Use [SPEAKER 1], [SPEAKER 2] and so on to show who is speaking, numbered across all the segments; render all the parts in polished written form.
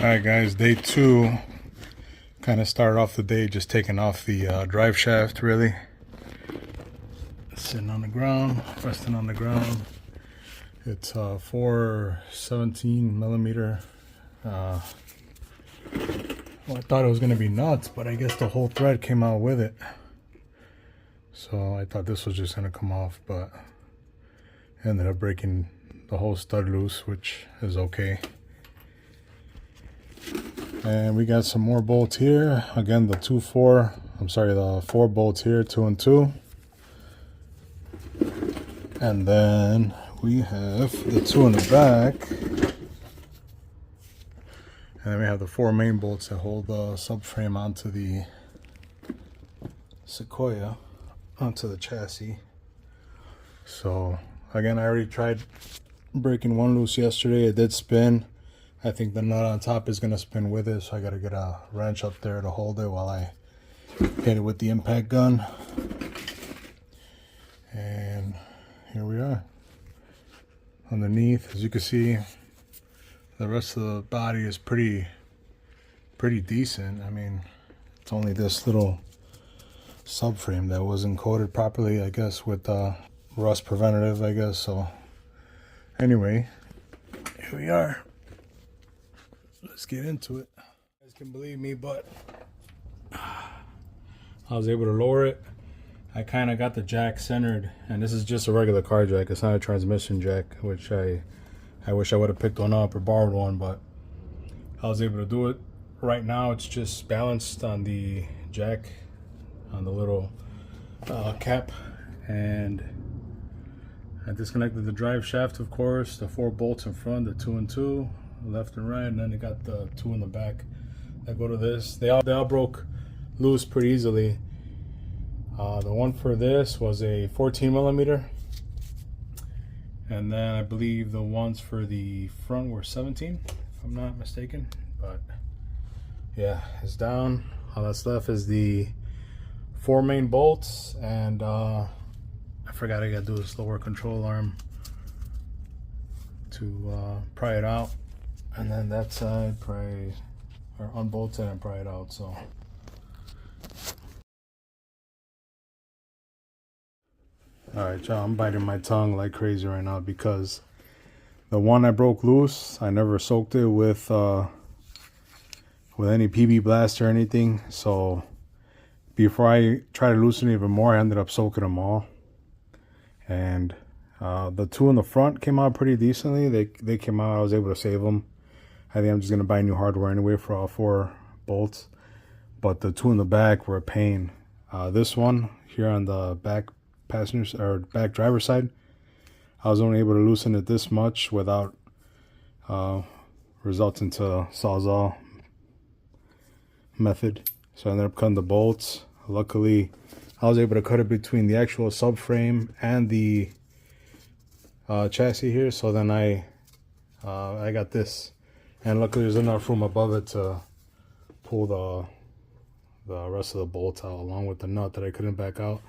[SPEAKER 1] Alright guys, day 2. Kind of started off the day just taking off the drive shaft, really. Sitting on the ground, resting on the ground. It's 417 millimeter. Well, I thought it was going to be nuts, but I guess the whole thread came out with it. So I thought this was just going to come off, but ended up breaking the whole stud loose, which is okay. And we got some more bolts here. Again, the 4 bolts here, 2 and 2. And then we have the 2 in the back. And then we have the 4 main bolts that hold the subframe onto the Sequoia, onto the chassis. So again, I already tried breaking one loose yesterday. It did spin. I think the nut on top is going to spin with it, so I got to get a wrench up there to hold it while I hit it with the impact gun. And here we are. Underneath, as you can see, the rest of the body is pretty decent. I mean, it's only this little subframe that wasn't coated properly, I guess, with rust preventative, I guess. So anyway, here we are. Let's get into it. You guys can believe me, but I was able to lower it. I kind of got the jack centered, and this is just a regular car jack. It's not a transmission jack, which I wish I would have picked one up or borrowed one, but I was able to do it. Right now it's just balanced on the jack, on the little cap, and I disconnected the drive shaft, of course, the 4 bolts in front, the 2 and 2, left and right, and then they got the 2 in the back that go to this. They all broke loose pretty easily. The one for this was a 14 millimeter, and then I believe the ones for the front were 17, if I'm not mistaken. But yeah, it's down. All that's left is the 4 main bolts, and I forgot I gotta do this lower control arm to pry it out, and then that side pry or unbolt it and pry it out. So alright, y'all, I'm biting my tongue like crazy right now because the one I broke loose, I never soaked it with any PB blast or anything. So before I tried to loosen it even more, I ended up soaking them all. And the 2 in the front came out pretty decently. They came out, I was able to save them. I think I'm just going to buy new hardware anyway for all 4 bolts. But the 2 in the back were a pain. This one here on the back passenger or back driver's side, I was only able to loosen it this much without resulting to Sawzall method. So I ended up cutting the bolts. Luckily, I was able to cut it between the actual subframe and the chassis here. So then I got this, and luckily there's enough room above it to pull the rest of the bolts out along with the nut that I couldn't back out.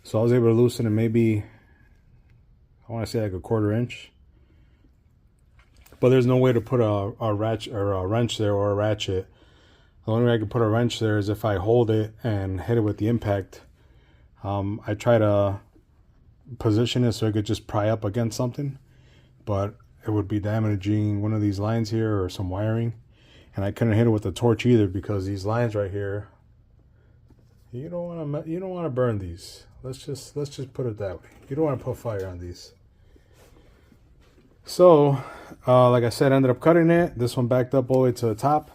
[SPEAKER 1] So I was able to loosen it maybe, I want to say like a 1/4 inch. But there's no way to put a ratchet or a wrench there or a ratchet. The only way I could put a wrench there is if I hold it and hit it with the impact. I try to position it so it could just pry up against something, but it would be damaging one of these lines here or some wiring. And I couldn't hit it with a torch either because these lines right here, you don't want to burn these. Let's just put it that way. You don't want to put fire on these. So, like I said, I ended up cutting it. This one backed up all the way to the top.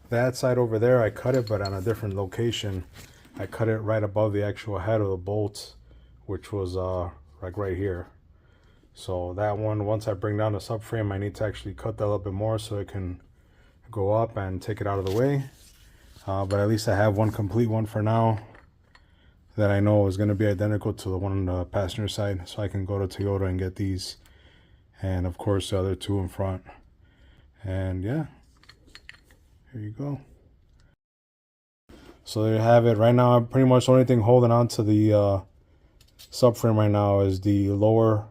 [SPEAKER 1] That side over there, I cut it, but on a different location. I cut it right above the actual head of the bolts, which was like right here. So that one, once I bring down the subframe, I need to actually cut that a little bit more so it can go up and take it out of the way. But at least I have one complete one for now that I know is going to be identical to the one on the passenger side, so I can go to Toyota and get these, and of course the other 2 in front. And yeah, here you go. So there you have it. Right now, pretty much the only thing holding on to the subframe right now is the lower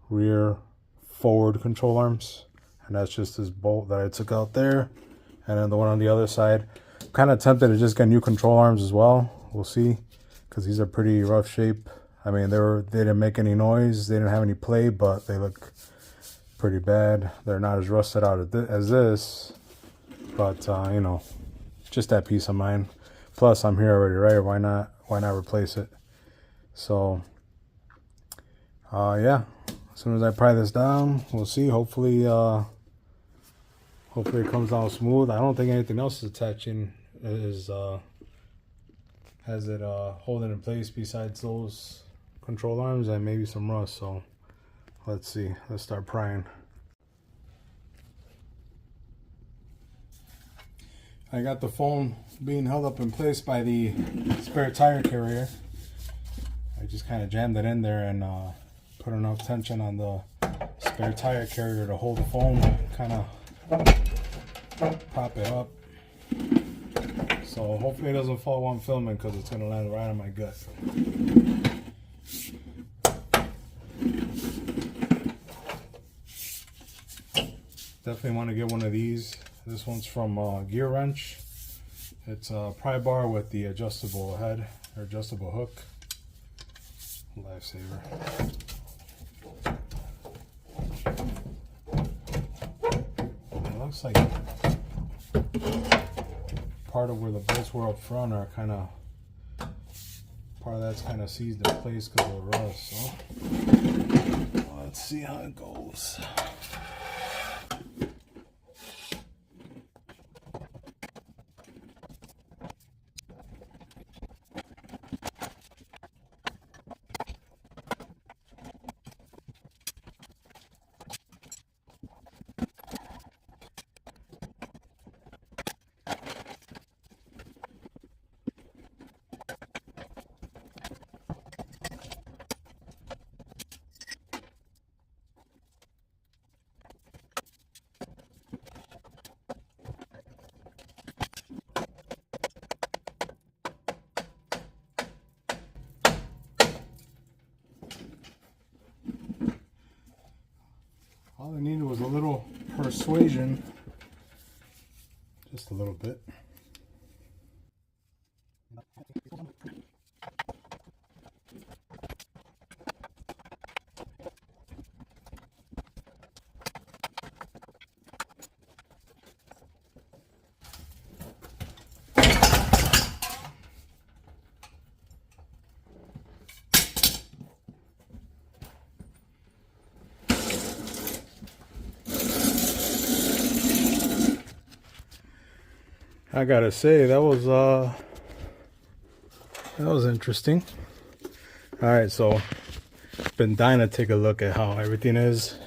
[SPEAKER 1] rear forward control arms, and that's just this bolt that I took out there, and then the one on the other side. I'm kind of tempted to just get new control arms as well. We'll see, because these are pretty rough shape. I mean, they didn't make any noise, they didn't have any play, but they look pretty bad. They're not as rusted out as this, but you know, just that peace of mind. Plus, I'm here already, right? Why not replace it? So yeah, as soon as I pry this down, we'll see. Hopefully it comes down smooth. I don't think anything else is attaching, has it holding in place besides those control arms and maybe some rust. So let's see, let's start prying. I got the phone being held up in place by the spare tire carrier. I just kind of jammed it in there and put enough tension on the spare tire carrier to hold the phone, kind of prop it up. So hopefully it doesn't fall while I'm filming, because it's going to land right on my gut. Definitely want to get one of these. This one's from Gear Wrench. It's a pry bar with the adjustable head, or adjustable hook. Lifesaver. It looks like part of where the bolts were up front are kind of, part of that's kind of seized in place because of the rust. So let's see how it goes. All I needed was a little persuasion, just a little bit. I gotta say, that was interesting. All right, so been dying to take a look at how everything is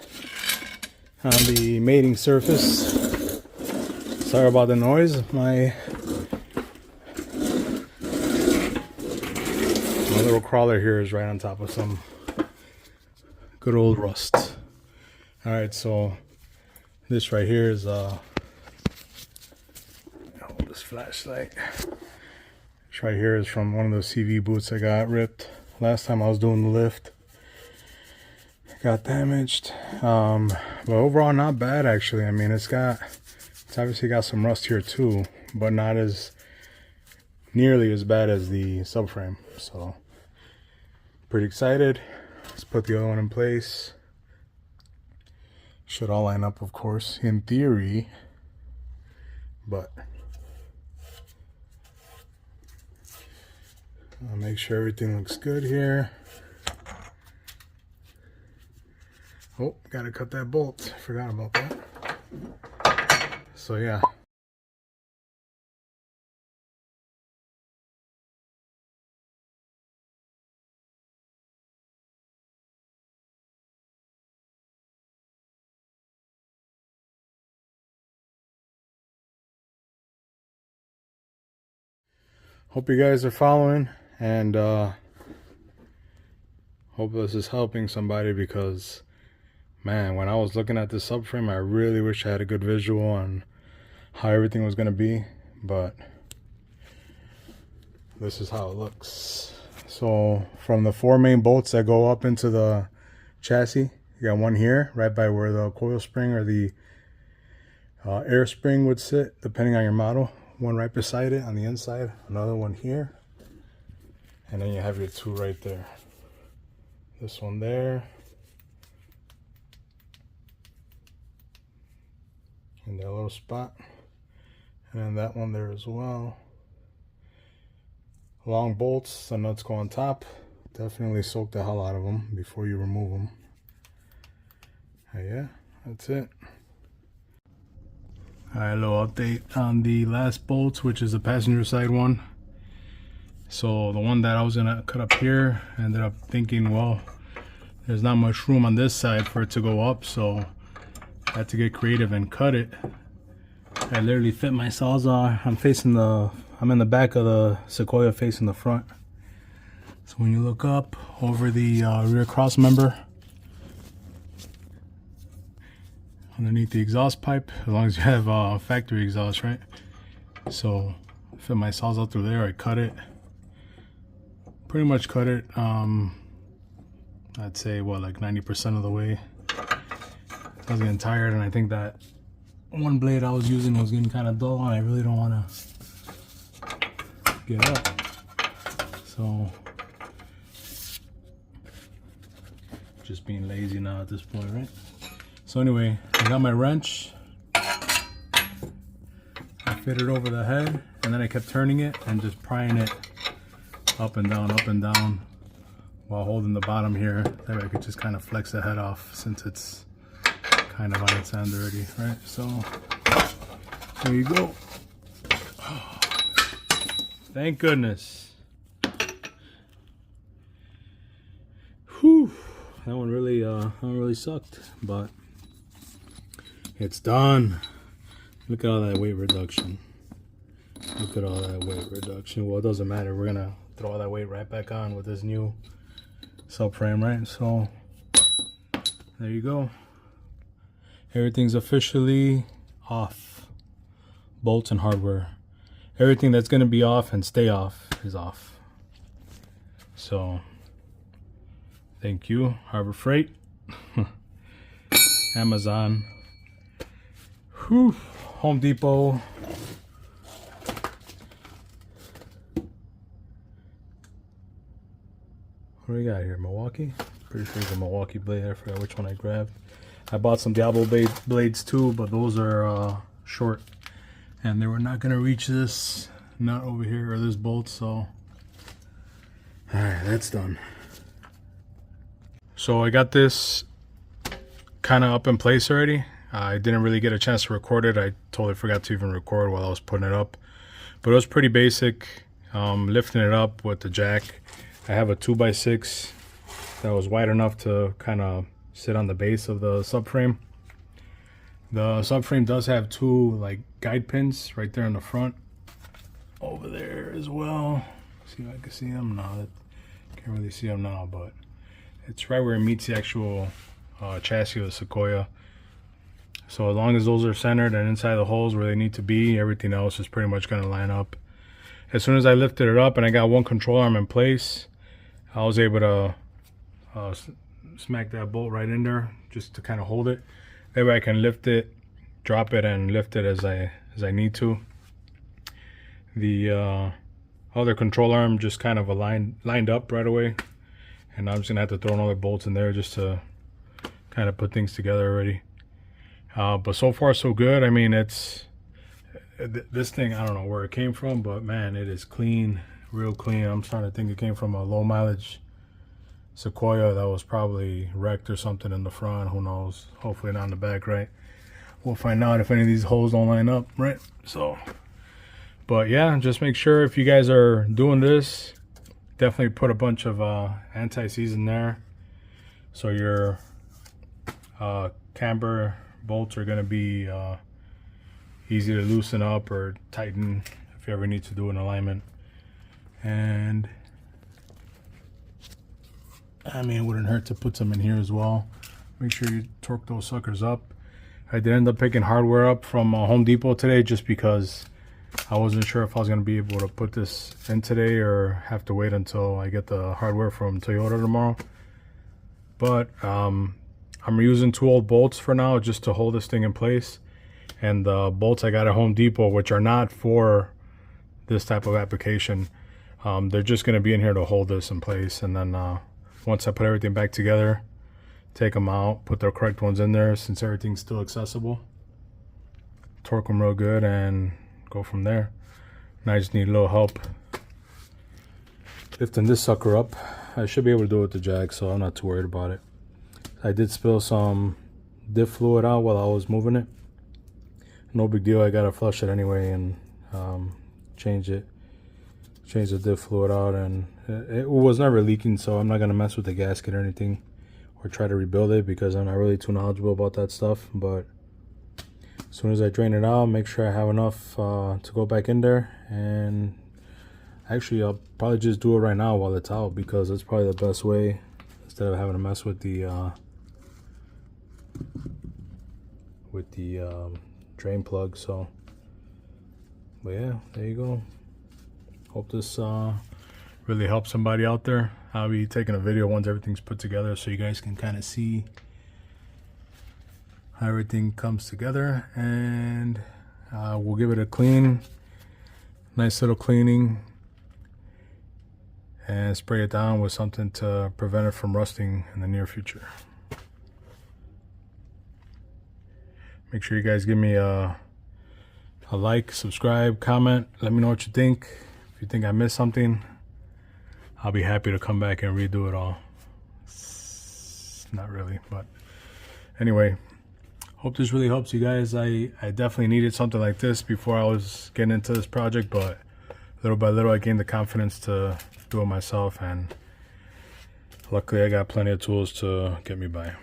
[SPEAKER 1] on the mating surface. Sorry about the noise. My little crawler here is right on top of some good old rust. All right, so this right here is this flashlight. This right here is from one of those CV boots I got ripped last time I was doing the lift. Got damaged, but overall not bad actually. I mean, it's obviously got some rust here too, but not as nearly as bad as the subframe. So pretty excited. Let's put the other one in place. Should all line up, of course, in theory, but I'll make sure everything looks good here. Oh, gotta cut that bolt. Forgot about that. So yeah. Hope you guys are following, and hope this is helping somebody, because man, when I was looking at this subframe, I really wish I had a good visual on how everything was going to be, but this is how it looks. So from the 4 main bolts that go up into the chassis, you got one here right by where the coil spring or the Air spring would sit, depending on your model, one right beside it on the inside, another one here, and then you have your two right there. This one there, in that little spot, and then that one there as well. Long bolts, the nuts go on top. Definitely soak the hell out of them before you remove them. Yeah, that's it. Alright, a little update on the last bolts, which is the passenger side one. So the one that I was gonna cut up here, I ended up thinking, well, there's not much room on this side for it to go up, so I had to get creative and cut it. I literally fit my sawzall. I'm in the back of the Sequoia facing the front. So when you look up over the rear cross member, underneath the exhaust pipe, as long as you have factory exhaust, right? So I fit my sawzall through there. I cut it, pretty much cut it. I'd say what, like 90% of the way. I was getting tired, and I think that one blade I was using was getting kind of dull, and I really don't want to get up. So just being lazy now at this point, right? So anyway, I got my wrench, I fit it over the head, and then I kept turning it and just prying it up and down while holding the bottom here. That way I could just kind of flex the head off since it's kind of on its end already, right? So there you go. Oh, thank goodness. Whew. That one really sucked, but it's done. Look at all that weight reduction. Look at all that weight reduction. Well, it doesn't matter. We're gonna throw all that weight right back on with this new subframe, right? So there you go. Everything's officially off. Bolts and hardware. Everything that's gonna be off and stay off is off. So thank you, Harbor Freight, Amazon, whew, Home Depot. What do we got here? Milwaukee? Pretty sure it's a Milwaukee blade. I forgot which one I grabbed. I bought some Diablo blades too, but those are short, and they were not gonna reach this nut over here or this bolt. So, all right, that's done. So I got this kind of up in place already. I didn't really get a chance to record it. I totally forgot to even record while I was putting it up. But it was pretty basic. Lifting it up with the jack. I have a 2x6 that was wide enough to kind of sit on the base of the subframe. The subframe does have two like guide pins right there in the front. Over there as well. See if I can see them. No, can't really see them now, but it's right where it meets the actual chassis of the Sequoia. So as long as those are centered and inside the holes where they need to be, everything else is pretty much going to line up. As soon as I lifted it up and I got one control arm in place, I was able to smack that bolt right in there just to kind of hold it. That way I can lift it, drop it, and lift it as I need to. The other control arm just kind of lined up right away, and I'm just gonna have to throw another bolt in there just to kind of put things together already. But so far so good. I mean, it's this thing, I don't know where it came from, but man, it is clean, real clean. I'm trying to think, it came from a low mileage Sequoia that was probably wrecked or something in the front. Who knows? Hopefully not in the back, right? We'll find out if any of these holes don't line up, right? So, but yeah, just make sure if you guys are doing this, definitely put a bunch of anti-seize in there, so your camber bolts are going to be easy to loosen up or tighten if you ever need to do an alignment. And I mean, it wouldn't hurt to put some in here as well. Make sure you torque those suckers up. I did end up picking hardware up from Home Depot today just because I wasn't sure if I was going to be able to put this in today or have to wait until I get the hardware from Toyota tomorrow. But I'm using 2 old bolts for now just to hold this thing in place. And the bolts I got at Home Depot, which are not for this type of application, they're just going to be in here to hold this in place. And then once I put everything back together, take them out, put the correct ones in there since everything's still accessible, torque them real good, and go from there. And I just need a little help lifting this sucker up. I should be able to do it with the Jag, so I'm not too worried about it. I did spill some diff fluid out while I was moving it. No big deal, I gotta flush it anyway and change the diff fluid out, and it was never leaking, so I'm not gonna mess with the gasket or anything or try to rebuild it because I'm not really too knowledgeable about that stuff. But as soon as I drain it out, make sure I have enough to go back in there. And actually I'll probably just do it right now while it's out, because it's probably the best way instead of having to mess with the drain plug. So, but yeah, there you go. Hope this really helps somebody out there. I'll be taking a video once everything's put together so you guys can kind of see how everything comes together. And we'll give it a clean, nice little cleaning, and spray it down with something to prevent it from rusting in the near future. Make sure you guys give me a like, subscribe, comment. Let me know what you think. If you think I missed something, I'll be happy to come back and redo it all. Not really, but anyway, hope this really helps you guys. I definitely needed something like this before I was getting into this project, but little by little I gained the confidence to do it myself, and luckily I got plenty of tools to get me by.